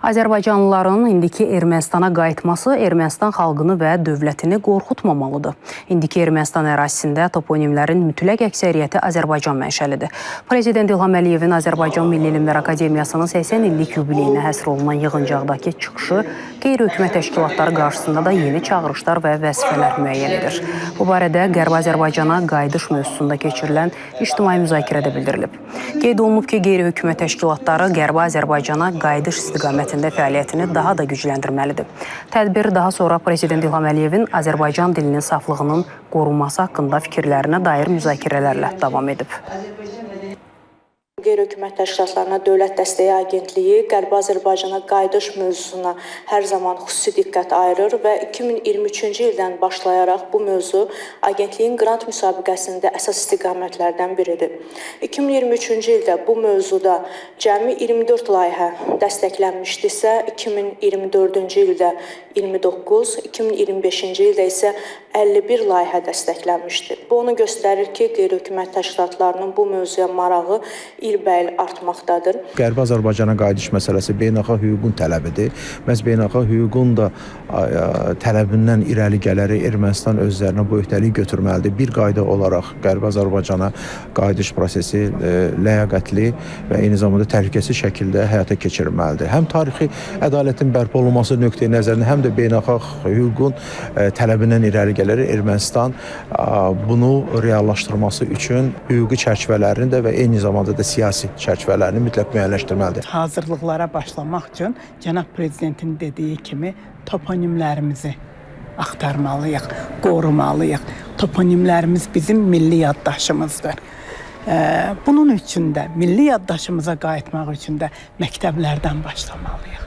Azərbaycanlıların indiki Ermənistana qayıtması Ermənistan xalqını və dövlətini qorxutmamalıdır. İndiki Ermənistan ərazisində toponimlərin mütləq əksəriyyəti Azərbaycan mənşəlidir. Prezident İlham Əliyevin Azərbaycan Milli Elmlər Akademiyasının 80 illik yubileyinə həsr olunan yığıncaqdakı çıxışı qeyri-hökumət təşkilatları qarşısında da yeni çağırışlar və vəzifələr müəyyən edir. Bu barədə Qərbi Azərbaycana qayıdış mövzusunda keçirilən ictimai müzakirədə bildirilib. Qeyd olunub ki, qeyri-hökumət təşkilatları Qərbi Azərbaycana qayıdış istiqamətində fəaliyyətini daha da gücləndirməlidir. Tədbir daha sonra Prezident İlham Əliyevin Azərbaycan dilinin saflığının qorunması haqqında fikirlərinə dair müzakirələrlə davam edib. Qeyri-hökumət təşkilatlarına Dövlət Dəstəyi Agentliyi Qərbi Azərbaycana qayıdış mövzusuna hər zaman xüsusi diqqət ayırır və 2023-cü ildən başlayaraq bu mövzu Agentliyin qrant müsabiqəsində əsas istiqamətlərdən biridir. 2023-cü ildə bu mövzuda cəmi 24 layihə dəstəklənmişdisə, 2024-cü ildə 29, 2025-ci ildə isə 51 layihə dəstəklənmişdir. Bu onu göstərir ki, qeyri-hökumət təşkilatlarının bu mövzuya marağı ilbəil artmaqdadır. Qərbi Azərbaycana qayıdış məsələsi beynəlxalq hüququn tələbidir. Məhz beynəlxalq hüququn da tələbindən irəli gələrək Ermənistan özlərinə bu öhdəliyi götürməlidir. Bir qayda olaraq Qərbi Azərbaycana qayıdış prosesi ləyaqətli və eyni zamanda təhlükəsiz şəkildə həyata keçirilməlidir. Həm tarixi ədalətin bərpa olunması nöqteyi nəzərindən, həm də beynəlxalq hüququn tələbindən irəli gələrək Ermənistan bunu reallaşdırması üçün hüquqi çərçivələrini də və eyni zamanda da siyasi çərçivələrini mütləq müəyyənləşdirməlidir. Hazırlıqlara başlamaq üçün Cənab Prezidentin dediyi kimi toponimlərimizi axtarmalıyıq, qorumalıyıq. Toponimlərimiz bizim milli yaddaşımızdır. Bunun üçün də milli yaddaşımıza qayıtmaq üçün də məktəblərdən başlamalıyıq.